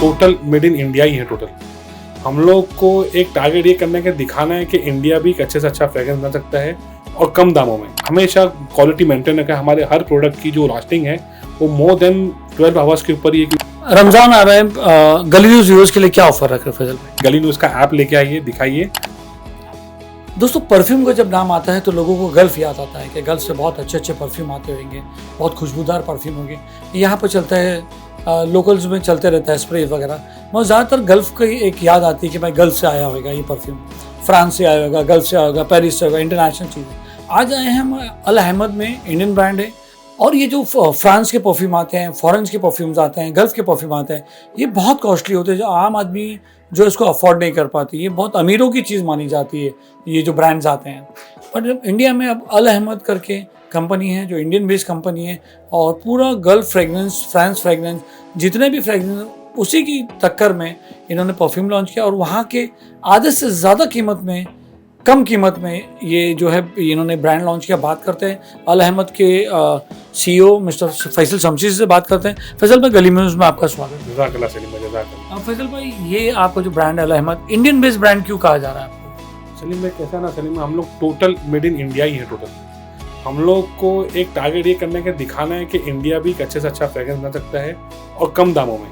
Total made in India ही है total. हम लोग को एक टारगेट ये करने का दिखाना है कि इंडिया भी एक अच्छे से अच्छा फ्रेग्रेंस बना सकता है और कम दामों में। हमेशा क्वालिटी मेंटेन रखा। हमारे हर प्रोडक्ट की जो लास्टिंग है वो मोर देन 12 आवर्स के ऊपर ही। रमजान आ रहा है, गली न्यूज व्यूअर्स के लिए क्या ऑफर रख रहे फैजल भाई? गली न्यूज का ऐप लेके आइए, दिखाइए। दोस्तों, परफ्यूम का जब नाम आता है तो लोगों को गल्फ याद आता है कि गल्फ से बहुत अच्छे अच्छे परफ्यूम आते होंगे, बहुत खुशबूदार परफ्यूम होंगे। यहाँ पर चलता है, लोकल्स में चलते रहता है स्प्रे वगैरह। मगर ज़्यादातर गल्फ की एक याद आती है कि भाई गल्फ से आया होगा ये परफ्यूम, फ्रांस से आया होगा, गल्फ से आया होगा, पेरिस से होगा, इंटरनेशनल चीज़। आज आए हैं हम अल अहमद में, इंडियन ब्रांड है। और ये जो फ्रांस के परफ्यूम आते हैं, फॉरेन के परफ्यूम्स आते हैं, गल्फ के परफ्यूम आते हैं, ये बहुत कॉस्टली होते हैं, जो आम आदमी जो इसको अफोर्ड नहीं कर पाती। ये बहुत अमीरों की चीज़ मानी जाती है ये जो ब्रांड्स आते हैं। बट इंडिया में अब अल अहमद करके कंपनी है जो इंडियन बेस्ड कंपनी है, और पूरा गल्फ फ्रेगनेंस, फ्रांस फ्रेगनेंस, जितने भी फ्रेगनेंस, उसी की टक्कर में इन्होंने परफ्यूम लॉन्च किया। और वहाँ के आधे से ज़्यादा कीमत में, कम कीमत में ये जो है इन्होंने ब्रांड लॉन्च किया। बात करते हैं अल अहमद के CEO मिस्टर फैसल शमशी से बात करते हैं। फैसल भाई, गली न्यूज़ में आपका स्वागत है। जज़ाकल्लाह सलीम भाई, जज़ाकल्लाह। फैसल भाई, ये आपका जो ब्रांड है अल अहमद, इंडियन बेस्ड ब्रांड क्यों कहा जा रहा है आपको? सलीम भाई, कैसा ना सलीम, हम लोग टोटल मेड इन इंडिया ही है टोटल। हम लोग को एक टारगेट ये करने का दिखाना है कि इंडिया भी एक अच्छे से अच्छा फ्रेग्रेंस बना सकता है और कम दामों में,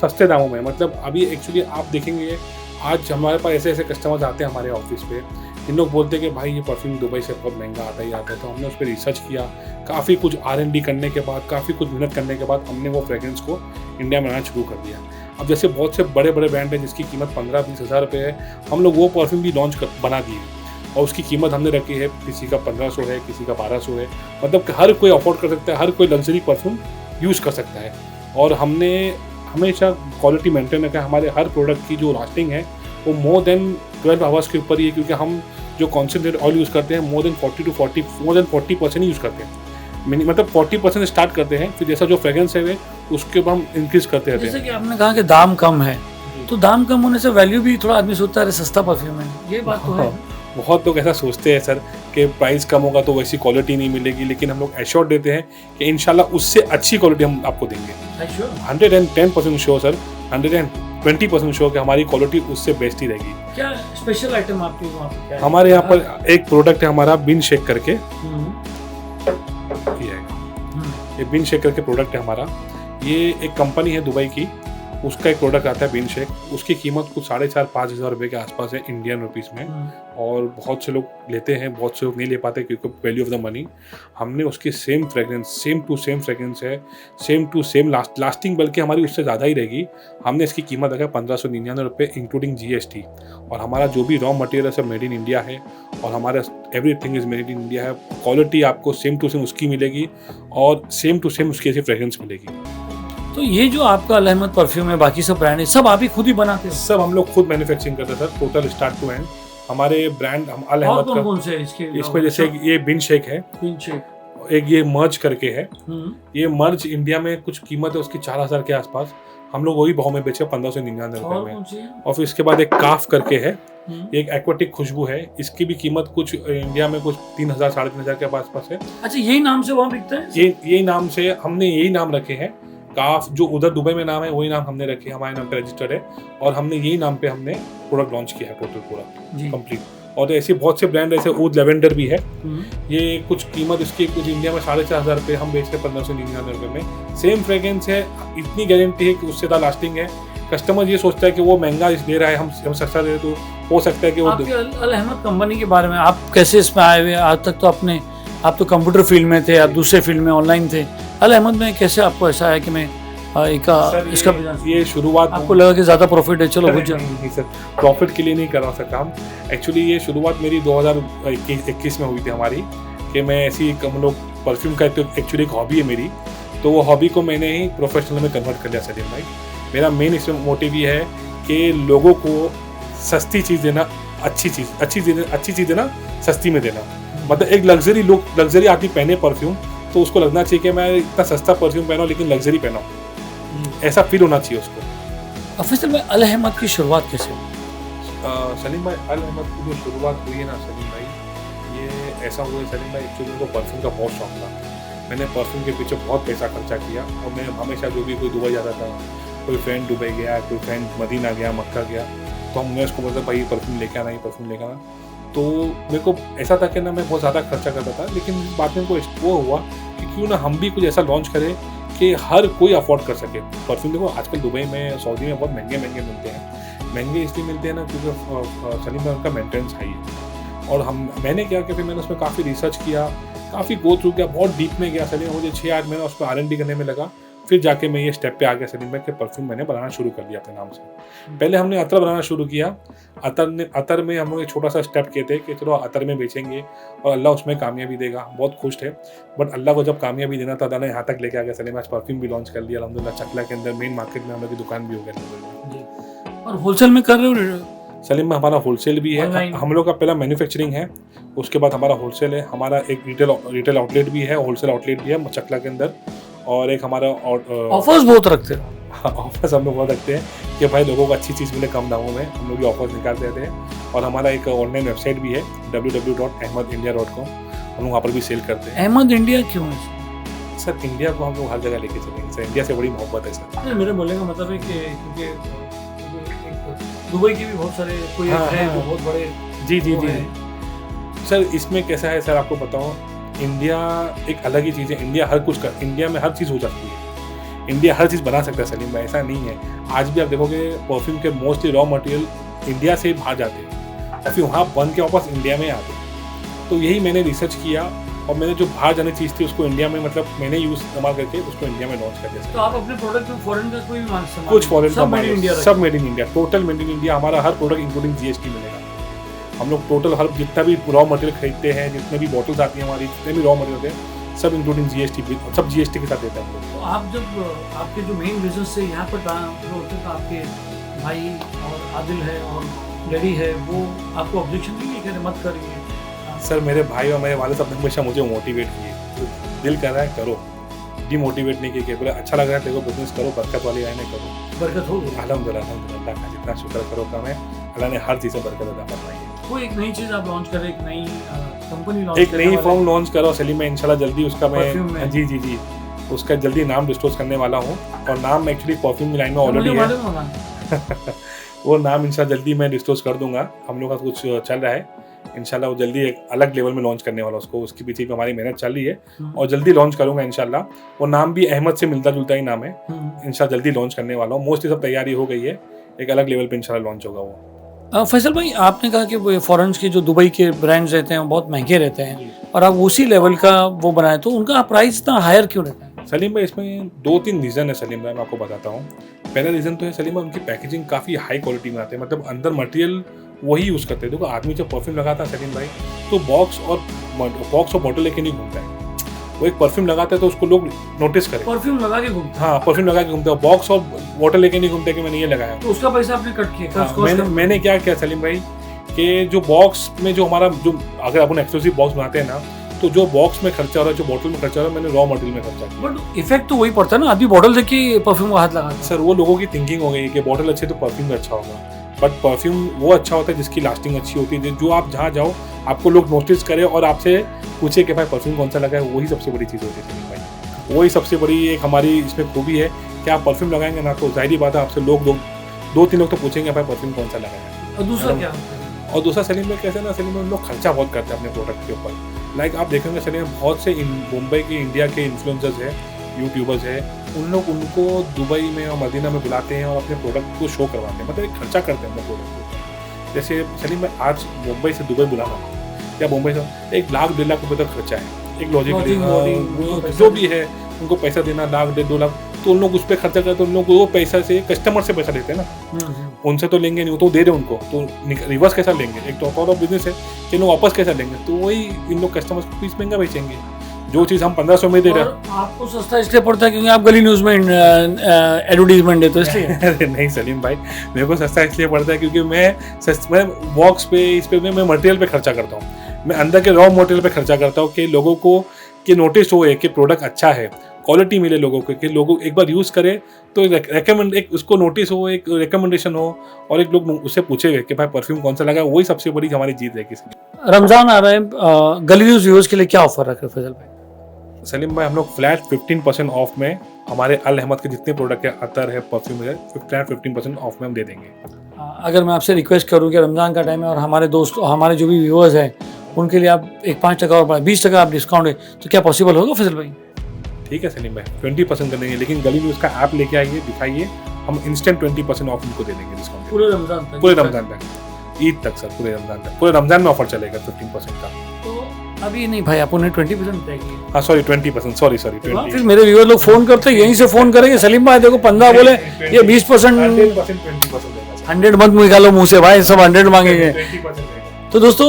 सस्ते दामों में। मतलब अभी एक्चुअली आप देखेंगे, आज हमारे पास ऐसे ऐसे कस्टमर्स आते हैं हमारे ऑफिस पे, इन लोग बोलते हैं कि भाई ये परफ्यूम दुबई से बहुत महंगा आता ही आता है। तो हमने उस पर रिसर्च किया, काफ़ी कुछ R&D करने के बाद, काफ़ी कुछ मेहनत करने के बाद हमने वो फ्रेग्रेंस को इंडिया में बनाना शुरू कर दिया। अब जैसे बहुत से बड़े बड़े ब्रांड हैं जिसकी कीमत 15-20 हज़ार रुपये है, हम लोग वो परफ्यूम भी बना दिए और उसकी कीमत हमने रखी है, किसी का 1500 है, किसी का 1200 है। मतलब कि हर कोई अफोर्ड कर सकता है, हर कोई लग्जरी परफ्यूम यूज़ कर सकता है। और हमने हमेशा क्वालिटी मेंटेन रखा। हमारे हर प्रोडक्ट की जो लास्टिंग है वो मोर देन 12 आवर्स के ऊपर ही है, क्योंकि हम जो कॉन्सेंट्रेट ऑयल यूज़ करते हैं मोर देन 40% ही यूज़ करते हैं। मतलब 40% स्टार्ट करते हैं, फिर जैसा जो फ्रेग्रेंस है उसके ऊपर हम इंक्रीज करते रहते हैं। जैसे कि आपने कहा कि दाम कम है, तो दाम कम होने से वैल्यू भी थोड़ा आदमी सोचता है सस्ता परफ्यूम है, ये बात तो है। बहुत लोग ऐसा सोचते हैं सर कि प्राइस कम होगा तो वैसी क्वालिटी नहीं मिलेगी, लेकिन हम लोग एश्योर देते हैं कि इंशाल्लाह उससे अच्छी क्वालिटी हम आपको देंगे। 110% श्योर सर, 120% श्योर कि हमारी क्वालिटी उससे बेस्ट ही रहेगी। क्या स्पेशल आइटम आपके वहाँ पे क्या है? हमारे यहाँ पर एक प्रोडक्ट है हमारा बिन शेक करके, ये बिन शेक करके प्रोडक्ट है हमारा। ये एक कंपनी है दुबई की, उसका एक प्रोडक्ट आता है बिन शेक। उसकी कीमत कुछ 4,500-5 हज़ार रुपये के आसपास है इंडियन रुपीज़ में, और बहुत से लोग लेते हैं, बहुत से लोग नहीं ले पाते क्योंकि वैल्यू ऑफ द मनी। हमने उसकी same fragrance, same to same fragrance है, सेम टू सेम लास्टिंग बल्कि हमारी उससे ज़्यादा ही रहेगी। हमने इसकी कीमत रखा 1599 रुपये इंक्लूडिंग GST। और हमारा जो भी रॉ मटेरियल है सब मेड इन इंडिया है, और हमारा everything is made in India है। क्वालिटी आपको सेम टू सेम उसकी मिलेगी और सेम टू सेम उसकी ऐसी फ्रेग्रेंस मिलेगी। तो ये जो आपका अल अहमद परफ्यूम है, बाकी सब ब्रांड है, सब आप ही खुद ही बनाते हैं? सब हम लोग खुद मैन्युफैक्चरिंग करते हैं sir, total start to end. हमारे ब्रांड हम अल अहमद का, कौन से इसमें जैसे ये बिन शेक है, एक ये मर्ज करके है। ये मर्ज इंडिया में कुछ कीमत है उसकी 4,000 के आसपास, हम लोग वही भाव में बेचे 1599 रुपये में। और फिर इसके बाद एक काफ करके है, एक एक्वाटिक खुशबू है, इसकी भी कीमत कुछ इंडिया में कुछ 3,000-3,500 के आसपास है। अच्छा, यही नाम से वहाँ बिकता है? यही नाम से हमने यही नाम रखे हैं काफ, जो उधर दुबई में नाम है वही नाम हमने रखे, हमारे नाम पे रजिस्टर्ड है, और हमने यही नाम पे हमने प्रोडक्ट लॉन्च किया है टोटल पूरा कंप्लीट। और ऐसे बहुत से ब्रांड, ऐसे ऊद लेवेंडर भी है, ये कुछ कीमत इसकी कुछ इंडिया में 4,500 रुपये, हम बेचते हैं 1599 रुपये में। सेम फ्रेग्रेंस है, इतनी गारंटी है कि उससे ज़्यादा लास्टिंग है। कस्टमर ये सोचता है कि वो महंगा दे रहा है, हम सस्ता दे रहे, तो हो सकता है कि वो। अल अहमद कंपनी के बारे में आप कैसे इसमें आए हुए? आज तक तो आप तो कंप्यूटर फील्ड में थे, आप दूसरे फील्ड में ऑनलाइन थे, अल अहमद में कैसे आपको ऐसा है कि मैं इसका ये शुरुआत आपको लगा कि ज़्यादा प्रॉफिट है, चलो हो जाए? नहीं सर, प्रॉफिट के लिए नहीं कर सकता हम। एक्चुअली ये शुरुआत मेरी 2021 में हुई थी हमारी, कि मैं ऐसी, हम लोग परफ्यूम का एक्चुअली एक हॉबी है मेरी, तो वो हॉबी को मैंने ही प्रोफेशनल में कन्वर्ट कर लिया सलीम भाई। मेरा मेन इसमें मोटिव ये है कि लोगों को सस्ती चीज़ देना, अच्छी चीज़ देना, सस्ती में देना। मतलब एक लग्जरी आदमी पहने परफ्यूम तो उसको लगना चाहिए कि मैं इतना सस्ता परफ्यूम पहना लेकिन लग्जरी पहना, ऐसा फील होना चाहिए उसको। फैसल भाई, अल अहमद की शुरुआत कैसे हुई? सलीम भाई, अल अहमद की जो शुरुआत हुई है ना सलीम भाई, ये ऐसा हुआ है सलीम भाई, एक्चुअली मेरे को परफ्यूम का बहुत शौक था। मैंने परफ्यूम के पीछे बहुत पैसा खर्चा किया, और मैं हमेशा जो भी कोई दुबई जाता था कोई फ्रेंड दुबई गया, कोई फ्रेंड मदीना गया, मक्का गया, तो हमने उसको बोला भाई ये परफ्यूम लेके आना, ये परफ्यूम लेके आना। तो मेरे को ऐसा था कि ना मैं बहुत ज़्यादा खर्चा करता था, लेकिन बाद में को वो हुआ कि क्यों ना हम भी कुछ ऐसा लॉन्च करें कि हर कोई अफोर्ड कर सके। परफ्यूम देखो आजकल दुबई में, सऊदी में बहुत महंगे महंगे मिलते हैं। महंगे इसलिए मिलते हैं ना क्योंकि सलीम भाई उनका मेंटेनेंस हाई है। और मैंने क्या किया, फिर मैंने उसमें काफ़ी रिसर्च किया, काफ़ी गो थ्रू किया, बहुत डीप में गया सलीम। मुझे 6-8 महीना उस पर R&D करने में लगा। फिर जाके मैं ये स्टेप पे आ गया सलीम भाई के परफ्यूम मैंने बनाना शुरू कर दिया अपने नाम से। पहले हमने अतर बनाना शुरू किया। अतर में हम लोग एक छोटा सा स्टेप किए थे कि चलो अतर में बेचेंगे और अल्लाह उसमें कामयाबी देगा, बहुत खुश थे। बट अल्लाह को जब कामयाबी देना था, अल्लाह ने यहाँ तक लेके आ गया सलीम। आज परफ्यूम भी लॉन्च कर दिया अल्हम्दुलिल्लाह। चकला के अंदर मेन मार्केट में हम लोग की दुकान भी हो गई। और होलसेल में कर रहे हो सलीम में हमारा होलसेल भी है। हम लोग का पहला मैन्युफैक्चरिंग है, उसके बाद हमारा होलसेल है। हमारा एक रिटेल आउटलेट भी है, होलसेल आउटलेट भी है चकला के अंदर। और एक हमारा ऑफर्स बहुत रखते हैं। हाँ, ऑफर्स हम लोग बहुत रखते हैं कि भाई लोगों को अच्छी चीज़ मिले कम दामों में। हम लोग ये ऑफर्स निकालते रहते हैं। और हमारा एक ऑनलाइन वेबसाइट भी है www.ahmadindia.com। हम लोग वहाँ पर भी सेल करते हैं। अहमद इंडिया क्यों है सर? इंडिया को हम लोग हर जगह लेके चलेंगे सर। इंडिया से बड़ी मोहब्बत है सर। मेरे बोलने का मतलब है कि क्योंकि दुबई के भी बहुत सारे कोई है वो बहुत बड़े जी सर। इसमें कैसा है सर, आपको बताऊँ, इंडिया एक अलग ही चीज़ है। इंडिया में हर चीज़ हो जाती है। इंडिया हर चीज़ बना सकता है सलीम भाई, ऐसा नहीं है। आज भी आप देखोगे परफ्यूम के मोस्टली रॉ मटेरियल इंडिया से बाहर जाते हैं और फिर वहाँ बन के वापस इंडिया में आते हैं। तो यही मैंने रिसर्च किया और मैंने जो बाहर जाने चीज़ थी उसको इंडिया में, मतलब मैंने यूज़ इस्तेमाल करके उसको इंडिया में लॉन्च कर दिया। तो आप अपने प्रोडक्ट में फॉरेन का कोई भी कुछ फॉरेन का सब made in India, total made in India. हमारा हर प्रोडक्ट इंक्लूडिंग GST मिलेगा। हम लोग टोटल हर जितना भी रॉ मटेरियल खरीदते हैं, जितने भी बॉटल्स आती हैं हमारी, जितने भी रॉ मटेरियल होते हैं, सब इंक्लूडिंग GST, सब GST के साथ देते हैं हम लोग। तो आप जब आपके जो मेन बिजनेस से यहाँ पर होते तो आपके भाई और आदिल है और लेडी है, वो आपको ऑब्जेक्शन नहीं है कि मत करिए? सर मेरे भाई और मेरे वाले साहब ने हमेशा मुझे मोटिवेट किए। तो दिल कर रहा है करो, डिमोटिवेट नहीं किए। बोले अच्छा लग रहा है तेरे को, बिजनेस करो, बरकत वाली आए नहीं करो। बरकत होगी अल्हम्दुलिल्लाह। अल्लाह का जितना शुक्र करो कम है। अल्लाह ने हर चीज़ में बरकत अता फरमाई है। कोई एक नई चीज़ आप लॉन्च करें, एक नई कंपनी लॉन्च, एक नई फॉर्म लॉन्च करो सलीम में इंशाल्लाह जल्दी। उसका मैं जी उसका जल्दी नाम डिस्क्लोज करने वाला हूँ। और नाम एक्चुअली परफ्यूम की लाइन में ऑलरेडी है। वो नाम इंशाल्लाह जल्दी मैं डिस्क्लोज कर दूंगा। हम लोग का कुछ चल रहा है, इंशाल्लाह वो जल्दी एक अलग लेवल में लॉन्च करने वाला उसको। उसके पीछे भी हमारी मेहनत चल रही है और जल्दी लॉन्च करूंगा इंशाल्लाह। वो नाम भी अहमद से मिलता जुलता ही नाम है। इंशाल्लाह जल्दी लॉन्च करने वाला हूँ। मोस्टली सब तैयारी हो गई है, एक अलग लेवल पे इंशाल्लाह लॉन्च होगा वो। फैसल भाई, आपने कहा कि फॉरेन के जो दुबई के ब्रांड्स रहते हैं वो बहुत महंगे रहते हैं और आप उसी लेवल का वो बनाए, तो उनका प्राइस इतना हायर क्यों रहता है? सलीम भाई इसमें 2-3 रीज़न है सलीम भाई, मैं आपको बताता हूँ। पहला रीज़न तो है सलीम भाई, उनकी पैकेजिंग काफ़ी हाई क्वालिटी में आते हैं। मतलब अंदर मटेरियल वही यूज़ करते हैं। देखो आदमी जब परफ्यूम लगाता है सलीम भाई, तो बॉक्स और बॉटल लेके नहीं घूमता है। वो एक परफ्यूम लगाता है तो उसको लोग नोटिस करें। परफ्यूम लगा के घूमते? हाँ, परफ्यूम लगा के घूमते हैं। बॉक्स और बॉटल लेके नहीं घूमते कि मैंने ये लगाया। तो उसका पैसा आपने कट किया? हाँ, मैंने क्या किया सलीम भाई कि जो बॉक्स में जो हमारा जो अगर अपन एक्सक्लूसिव बॉक्स बनाते हैं ना, तो जो बॉक्स में खर्चा हो रहा है, जो बॉटल में खर्चा हो रहा है, मैंने रॉ मटेरियल में खर्चा किया। बट इफेक्ट तो वही पड़ता है ना, आदमी बॉटल देख के परफ्यूम का हाथ लगाता है। सर वो लोगों की थिंकिंग हो गई कि बॉटल अच्छी है तो परफ्यूम भी अच्छा होगा। बट परफ्यूम वो अच्छा होता है जिसकी लास्टिंग अच्छी होती है, जो आप जहाँ जाओ आपको लोग नोटिस करें और आपसे पूछे कि भाई परफ्यूम कौन सा लगा है। वही सबसे बड़ी चीज़ होती है भाई। वही सबसे बड़ी एक हमारी इसमें खूबी है कि आप परफ्यूम लगाएंगे ना, तो जाहिर बात है आपसे लोग 2-3 लोग तो पूछेंगे भाई परफ्यूम कौन सा लगा है। और दूसरा क्या? और दूसरा सलीम में कैसे ना, सलीम में लोग खर्चा बहुत करते हैं अपने प्रोडक्ट के ऊपर। लाइक आप देखेंगे सलीम में बहुत से मुंबई के इंडिया के इन्फ्लुएंसर्स हैं, यूट्यूबर्स हैं, उन लोग उनको दुबई में और मदीना में बुलाते हैं और अपने प्रोडक्ट को शो करवाते हैं। मतलब एक खर्चा करते हैं अपने प्रोडक्ट को। जैसे सलीम में आज मुंबई से दुबई बुलाना या मुंबई से 1 लाख 1.5 लाख रुपये तक खर्चा है। एक लॉजिक जो भी है उनको पैसा देना 1 लाख 1.5-2 लाख, तो उन लोग उस पर खर्चा करते हैं। उन लोग वो पैसा से कस्टमर से पैसा लेते हैं ना, उनसे तो लेंगे नहीं, वो तो दे रहे उनको, तो रिवर्स कैसा लेंगे? एक तो और बिजनेस है कि लोग वापस कैसा लेंगे? तो वही इन लोग कस्टमर्स को पीस महंगा बेचेंगे। जो चीज़ हम 1500 में दे रहे हैं आपको सस्ता इसलिए पड़ता है क्योंकि आप गली न्यूज़ में एडवर्टीजमेंट देते हो इसलिए? अरे नहीं सलीम भाई, मेरे को सस्ता इसलिए पड़ता है क्योंकि मैं बॉक्स पे इस पे मैं मटेरियल पे खर्चा करता हूँ। मैं अंदर के रॉ मटेरियल पे खर्चा करता हूँ कि लोगों को कि नोटिस हो कि प्रोडक्ट अच्छा है, क्वालिटी मिले लोगों को, कि लोगों एक बार यूज़ करें तो एक उसको नोटिस हो, एक रिकमेंडेशन हो और एक लोग उससे पूछेगा कि भाई परफ्यूम कौन सा लगा। वही सबसे बड़ी हमारी जीत है। किसी रमज़ान आ रहा है, गली न्यूज़ व्यूअर्स के लिए क्या ऑफर रख रहे हैं फैसल भाई? सलीम भाई हम लोग फ्लैट 15% ऑफ में हमारे अल अहमद के जितने प्रोडक्ट है, अतर है, परफ्यूम है, 15% ऑफ में हम दे देंगे। अगर मैं आपसे रिक्वेस्ट करूं कि रमज़ान का टाइम है और हमारे दोस्त, हमारे जो भी व्यूअर्स हैं, उनके लिए आप एक 5% और 20% आप डिस्काउंट है, तो क्या पॉसिबल होगा फैसल भाई? ठीक है सलीम भाई, 20% कर देंगे, लेकिन गली में उसका ऐप लेके आइए, दिखाइए, हम इंस्टेंट 20% ऑफ उनको दे देंगे डिस्काउंट। पूरे रमज़ान तक? पूरे रमज़ान तक, ईद तक सर, पूरे रमज़ान तक, पूरे रमज़ान में ऑफर चलेगा 15% का। तो अभी नहीं भाई, आप उन्हें 20% तय किए। हाँ सॉरी 20%, सॉरी 20। फिर मेरे व्यूअर लोग फ़ोन करते हैं, यहीं से फ़ोन करेंगे, सलीम भाई देखो 15 बोले, ये 20%। 100 मत निकालो मुँह से भाई, सब 100 मांगेंगे। तो दोस्तों,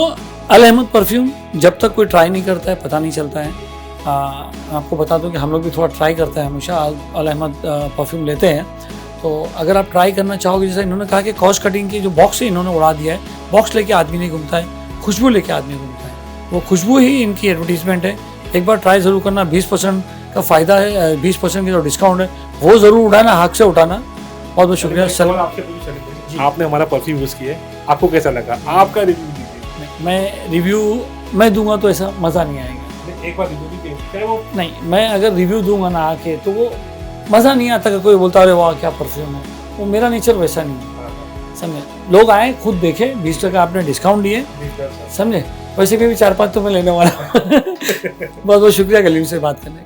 अल अहमद परफ्यूम जब तक कोई ट्राई नहीं करता है पता नहीं चलता है। आपको बता दूं कि हम लोग भी थोड़ा ट्राई करते हैं, हमेशा अल अहमद परफ्यूम लेते हैं। तो अगर आप ट्राई करना चाहोगे, जैसे इन्होंने कहा कि कॉस्ट कटिंग की जो बॉक्स है इन्होंने उड़ा दिया है, बॉक्स लेके आदमी नहीं घूमता है, खुशबू लेके आदमी घूमता है, वो खुशबू ही इनकी एडवर्टीजमेंट है। एक बार ट्राई ज़रूर करना, 20% का फ़ायदा है, 20% की जो डिस्काउंट है वो ज़रूर उठाना, हक से उठाना। बहुत बहुत शुक्रिया सर। आपने हमारा परफ्यूम यूज़ किया है, आपको कैसा लगा? आपका रिव्यू दीजिए। मैं रिव्यू मैं दूंगा तो ऐसा मज़ा नहीं आएगा। एक बार रिव्यू दीजिए, वो नहीं, मैं अगर रिव्यू दूंगा ना आके तो वो मज़ा नहीं आता कि कोई बोलता अरे वाह क्या परफ्यूम है, वो मेरा नेचर वैसा नहीं है, समझे। लोग आए, खुद देखे, 20% आपने डिस्काउंट दिए, समझे। वैसे भी 4-5 तो मैं लेने वाला। बहुत बहुत शुक्रिया गलीम से बात करने।